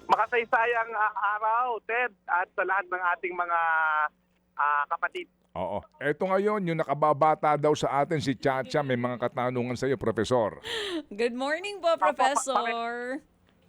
Makasaysayang araw, Ted, at sa lahat ng ating mga kapatid. Oo. Eto ngayon, yung nakababata daw sa atin, si Chacha, may mga katanungan sa iyo, Profesor. Good morning po, Pare, Professor.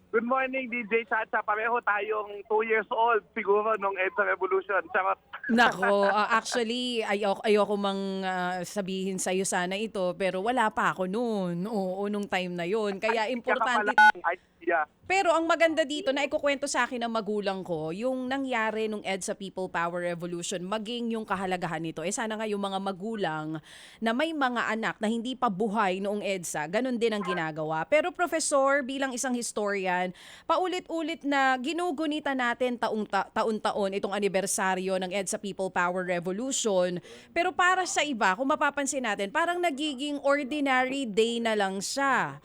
good morning, DJ Chacha. Pareho tayong 2 years old siguro nung EDSA Revolution. Charot. Nako, actually, ayoko mang sabihin sa'yo sana ito, pero wala pa ako noon. Oo, nung time na yon. Kaya Kaya ka pala importante. ng idea. Pero ang maganda dito na ikukwento sa akin ng magulang ko, yung nangyari nung EDSA People Power Revolution, maging yung kahalagahan nito. Sana nga yung mga magulang na may mga anak na hindi pa buhay noong EDSA, ganun din ang ginagawa. Pero Professor, bilang isang historian, paulit-ulit na ginugunita natin taon-taon itong anibersaryo ng EDSA People Power Revolution. Pero para sa iba, kung mapapansin natin, parang nagiging ordinary day na lang siya.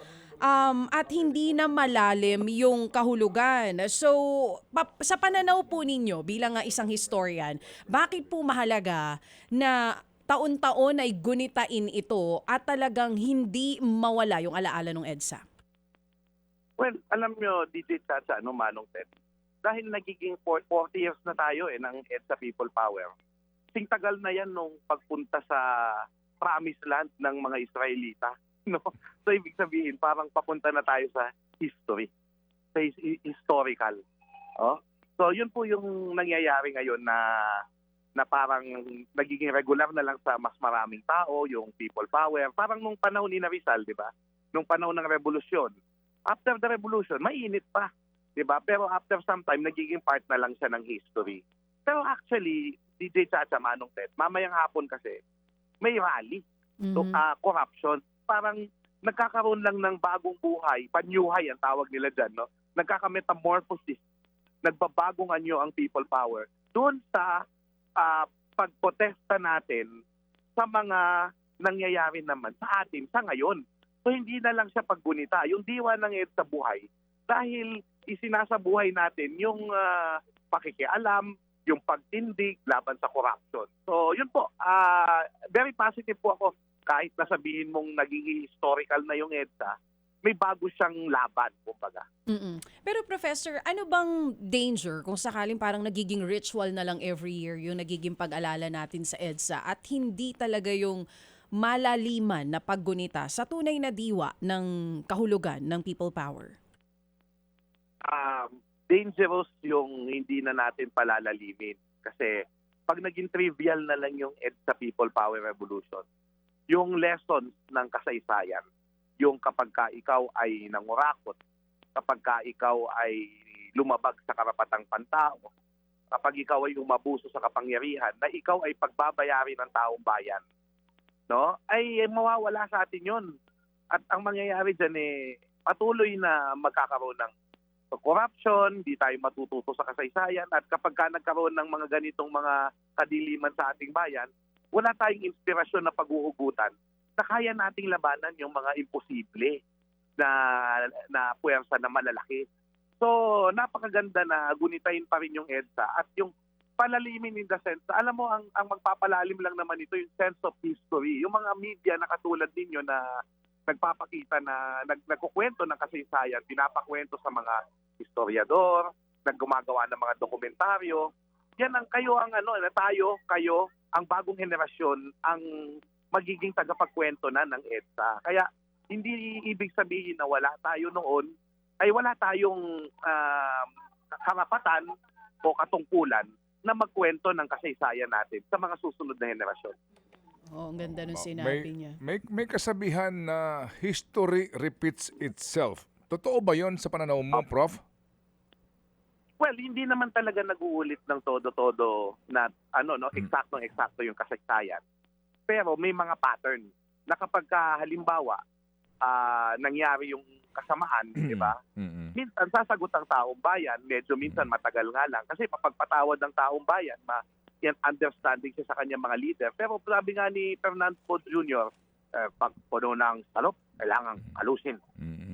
At hindi na malalim yung kahulugan. So, sa pananaw po ninyo bilang isang historian, bakit po mahalaga na taon-taon ay gunitain ito at talagang hindi mawala yung alaala ng EDSA? Well, alam nyo, DJ Chacha, Manong Ted, dahil nagiging 40 years na tayo ng EDSA People Power. Sing tagal na yan nung pagpunta sa Promised Land ng mga Israelita. No? So, ibig sabihin, parang papunta na tayo sa history, sa historical. Oh? So, yun po yung nangyayari ngayon na parang nagiging regular na lang sa mas maraming tao, yung people power. Parang nung panahon ni Rizal, di ba? Nung panahon ng revolusyon. After the revolution, mainit pa. Di ba? Pero after some time, nagiging part na lang siya ng history. Pero actually, DJ Chacha, Manong Ted, mamayang hapon kasi, may rally. So, corruption. Parang nagkakaroon lang ng bagong buhay, panyuhay ang tawag nila dyan, no? Nagkaka-metamorphosis, nagbabagong anyo ang people power doon sa pagprotesta natin sa mga nangyayari naman sa atin sa ngayon. So hindi na lang siya paggunita, yung diwa ng EDSA buhay dahil isinasabuhay natin yung pakikialam, yung pagtindig laban sa corruption. So yun po, very positive po ako. Kahit nasabihin mong naging historical na yung EDSA, may bago siyang laban, kumbaga. Pero Professor, ano bang danger kung sakaling parang nagiging ritual na lang every year yung nagiging pag-alala natin sa EDSA at hindi talaga yung malaliman na paggunita sa tunay na diwa ng kahulugan ng people power? Dangerous yung hindi na natin palalalimin. Kasi pag naging trivial na lang yung EDSA People Power Revolution, yung lessons ng kasaysayan, yung kapag ka ikaw ay nangurakot, kapag ka ikaw ay lumabag sa karapatang pantao, kapag ikaw ay umabuso sa kapangyarihan, na ikaw ay pagbabayari ng taong bayan, no? Ay mawawala sa atin yun. At ang mangyayari dyan patuloy na magkakaroon ng corruption, di tayo matututo sa kasaysayan, at kapag ka nagkaroon ng mga ganitong mga kadiliman sa ating bayan, wala tayong inspirasyon na pag-uugutan na kaya nating labanan yung mga imposible na puwersa na malalaki. So, napakaganda na gunitain pa rin yung EDSA at yung palalimin in the sense, alam mo, ang magpapalalim lang naman ito yung sense of history. Yung mga media na katulad ninyo na nagpapakita na nagkukwento ng kasaysayan, pinapakwento sa mga historiador, naggumagawa ng mga dokumentaryo. Yan ang kayo ang kayo ang bagong henerasyon ang magiging tagapagkwento na ng EDSA. Kaya hindi ibig sabihin na wala tayo noon, ay wala tayong karapatan o katungkulan na magkwento ng kasaysayan natin sa mga susunod na henerasyon. Oh, ang ganda nung sinabi niya. May kasabihan na history repeats itself. Totoo ba yon sa pananaw mo, Prof? Well, hindi naman talaga nag-uulit ng todo-todo na eksaktong-eksakto yung kasaysayan. Pero may mga pattern na kapag halimbawa nangyari yung kasamaan, di ba? Minsan sasagot ang taong bayan, medyo minsan matagal nga lang kasi papagpatawad ng taong bayan, yan understanding siya sa kanyang mga leader. Pero sabi nga ni Fernando Poe Jr., pag puno ng salop, kailangan kalusin.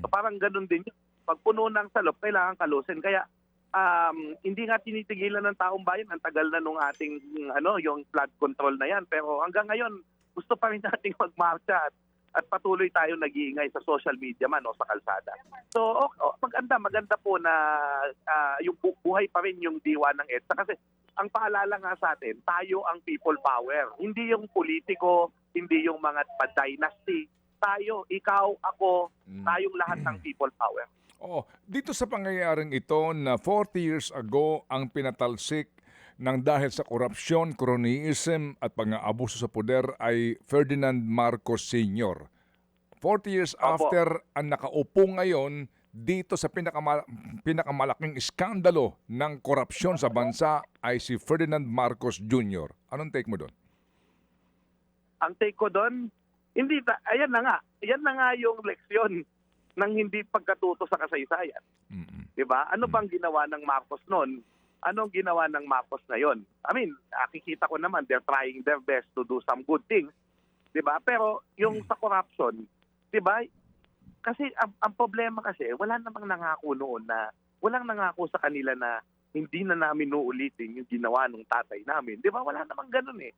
So parang ganun din yun. Pag puno ng salop, kailangan kalusin. Kaya hindi nga tinitigilan ng taong bayan. Ang tagal na nung ating yung flood control na yan. Pero hanggang ngayon, gusto pa rin nating magmarcha at at patuloy tayo nag-iingay sa social media man o sa kalsada. So maganda po na yung buhay pa rin yung diwa ng EDSA kasi ang paalala nga sa atin, tayo ang people power. Hindi yung politiko, hindi yung mga dynasty. Tayo, ikaw, ako, tayong lahat ng people power. Dito sa pangyayaring ito na 40 years ago ang pinatalsik ng dahil sa korupsyon, cronyism at pang-aabuso sa poder ay Ferdinand Marcos Sr. 40 years after, ang nakaupo ngayon dito sa pinakamalaking iskandalo ng korupsyon sa bansa ay si Ferdinand Marcos Jr. Anong take mo doon? Ang take ko doon, ayan na nga yung leksyon ng hindi pagkatuto sa kasaysayan. Diba? Ano bang ginawa ng Marcos noon? Anong ginawa ng Marcos ngayon? I mean, nakikita ko naman, they're trying their best to do some good things. Diba? Pero yung sa corruption, diba? Kasi ang problema kasi, walang nangako sa kanila na hindi na namin uulitin yung ginawa ng tatay namin. Diba? Wala namang ganun eh.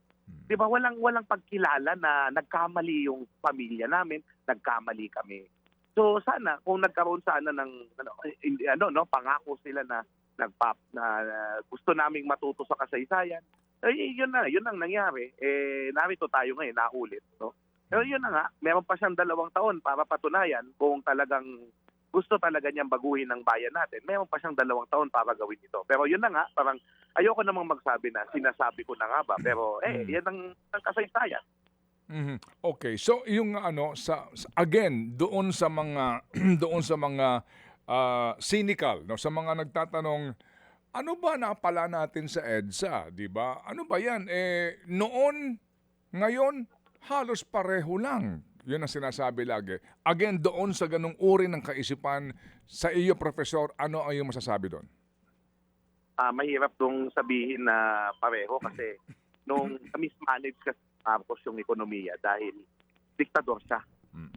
Diba? Walang pagkilala na nagkamali yung pamilya namin, nagkamali kami. So sana, kung nagkaroon sana ng pangako sila na gusto naming matuto sa kasaysayan, yun ang nangyari. Narito tayo ngayon, naulit. No? Pero yun na nga, meron pa siyang 2 taon para patunayan kung talagang gusto talaga niyang baguhin ng bayan natin. Meron pa siyang 2 taon para gawin ito. Pero yun na nga, parang ayoko namang magsabi na sinasabi ko na nga ba. Pero yan ang kasaysayan. Okay, so yung again doon sa mga cynical, no, sa mga nagtatanong, ano ba napala natin sa EDSA, di ba? Ano ba yan? Noon, ngayon, halos pareho lang. Yun ang sinasabi lagi. Again, doon sa ganung uri ng kaisipan, sa iyo, Professor, ano ang iyong masasabi doon? Mahirap dong sabihin na pareho kasi nung mismanage kasi Marcos yung ekonomiya dahil diktador siya.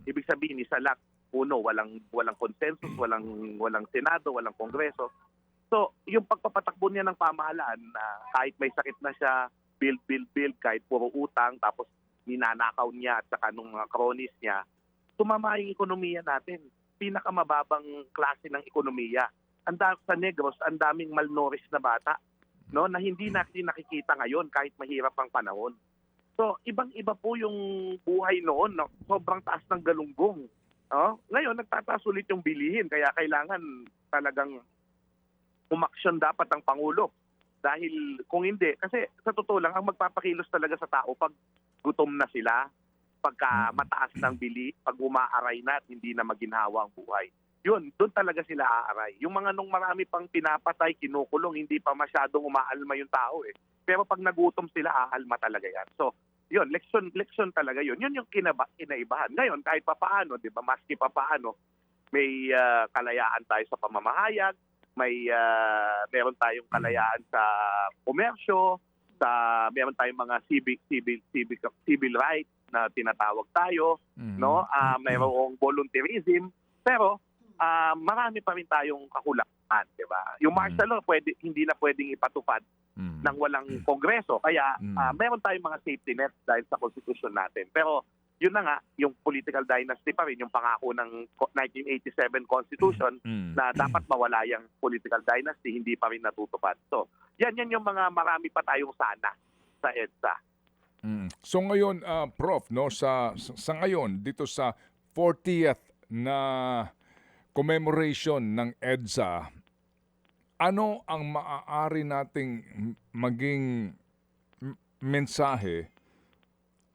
Ibig sabihin, isa lang, walang consensus, walang Senado, walang Kongreso. So, yung pagpapatakbo niya ng pamahalaan na kahit may sakit na siya, build, kahit puro utang, tapos ninanakaw niya at saka nung mga cronies niya, tumama yung ekonomiya natin. Pinakamababang klase ng ekonomiya. Sa Negros, ang daming malnourished na bata, no, na hindi natin nakikita ngayon kahit mahirap ang panahon. So, ibang-iba po yung buhay noon. No? Sobrang taas ng galunggong. Ngayon, nagtataas ulit yung bilihin. Kaya kailangan talagang umaksyon dapat ang Pangulo. Dahil kung hindi, kasi sa totoo lang, ang magpapakilos talaga sa tao pag gutom na sila, pagka mataas ng bili, pag umaaray na at hindi na maginhawa ang buhay. Yun, doon talaga sila aaray. Yung mga nung marami pang pinapatay, kinukulong, hindi pa masyadong umaalma yung tao eh. Pero pag nagutom sila, aalma talaga yan. So, yun, leksyon talaga yun. Yun yung kinaibahan. Ngayon, kahit papaano, di ba, maski papaano, may kalayaan tayo sa pamamahayag, meron tayong kalayaan sa komersyo, meron tayong mga civil rights na tinatawag tayo, no? Mayroong volunteerism, pero marami pa rin tayong kakulangan, di ba? Yung martial law hindi na pwedeng ipatupad ng walang kongreso. Kaya meron tayong mga safety nets dahil sa konstitusyon natin. Pero yun na nga, yung political dynasty pa rin, yung pangako ng 1987 Constitution na dapat mawala yung political dynasty, hindi pa rin natutupad. So, yan yung mga marami pa tayong sana sa EDSA. So ngayon, Prof, no, sa ngayon, dito sa 40th na commemoration ng EDSA, ano ang maaari nating maging mensahe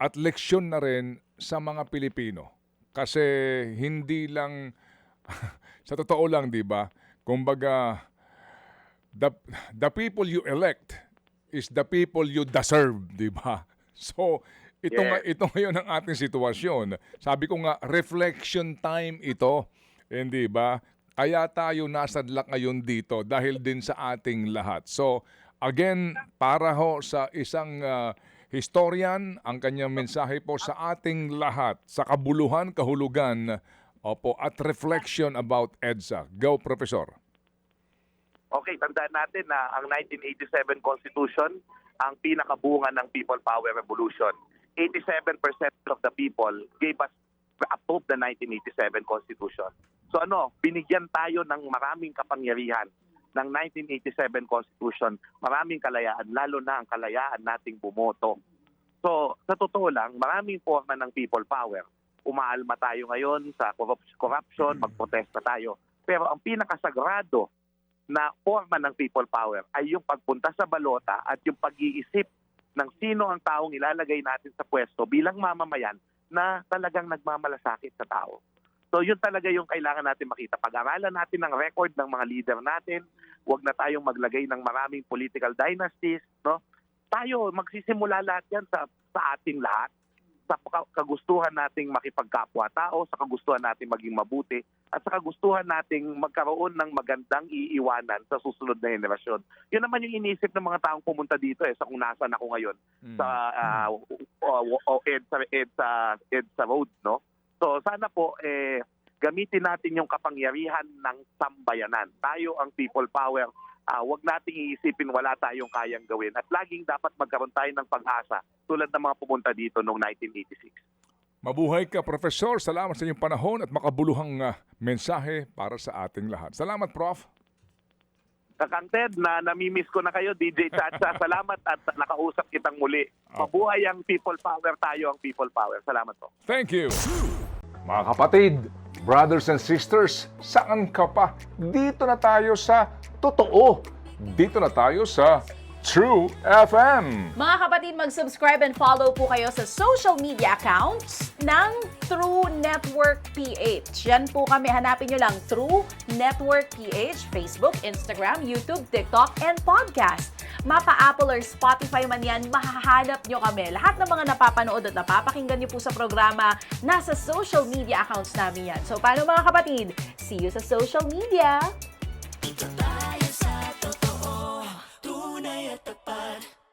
at leksyon na rin sa mga Pilipino? Kasi hindi lang, sa totoo lang, di ba? Kumbaga, the people you elect is the people you deserve, di ba? So, ito ngayon ang ating sitwasyon. Sabi ko nga, reflection time ito, hindi ba? Kaya tayo nasadlak ngayon dito dahil din sa ating lahat. So, again, para ho sa isang historian, ang kanyang mensahe po sa ating lahat, sa kabuluhan, kahulugan, at reflection about EDSA. Go, Professor. Okay, tandaan natin na ang 1987 Constitution, ang pinakabunga ng People Power Revolution. 87% of the people gave us approved the 1987 Constitution. So binigyan tayo ng maraming kapangyarihan ng 1987 Constitution, maraming kalayaan, lalo na ang kalayaan nating bumoto. So, sa totoo lang, maraming forma ng people power. Umaalma tayo ngayon sa corruption, magprotesta tayo. Pero ang pinakasagrado na forma ng people power ay yung pagpunta sa balota at yung pag-iisip ng sino ang taong ilalagay natin sa pwesto bilang mamamayan na talagang nagmamalasakit sa tao. So yun talaga yung kailangan natin makita. Pag-aralan natin ang record ng mga leader natin, huwag na tayong maglagay ng maraming political dynasties, no? Tayo, magsisimula lahat yan sa ating lahat, sa kagustuhan nating makipagkapwa-tao, sa kagustuhan nating maging mabuti, at sa kagustuhan nating magkaroon ng magandang iiwanan sa susunod na henerasyon. Yun naman yung iniisip ng mga taong pumunta dito sa kung nasaan ako ngayon sa EDSA Road, no? So sana po gamitin natin yung kapangyarihan ng sambayanan. Tayo ang people power. Huwag nating iisipin wala tayong kayang gawin. At laging dapat magkaroon tayo ng pag-asa tulad ng mga pumunta dito noong 1986. Mabuhay ka, Professor. Salamat sa inyong panahon at makabuluhang mensahe para sa ating lahat. Salamat, Prof. Kakang Ted, na namimiss ko na kayo, DJ Chacha. Salamat at nakausap kitang muli. Mabuhay ang people power, tayo ang people power. Salamat po. Thank you. Mga kapatid, brothers and sisters, saan ka pa? Dito na tayo sa totoo. Dito na tayo sa True FM. Mga kapatid, mag-subscribe and follow po kayo sa social media accounts ng True Network PH. Yan po kami. Hanapin nyo lang True Network PH, Facebook, Instagram, YouTube, TikTok, and podcast. Mapa-Apple or Spotify man yan, mahahanap nyo kami. Lahat ng mga napapanood at napapakinggan nyo po sa programa, nasa social media accounts namin yan. So, paano mga kapatid? See you sa social media! Ito tayo sa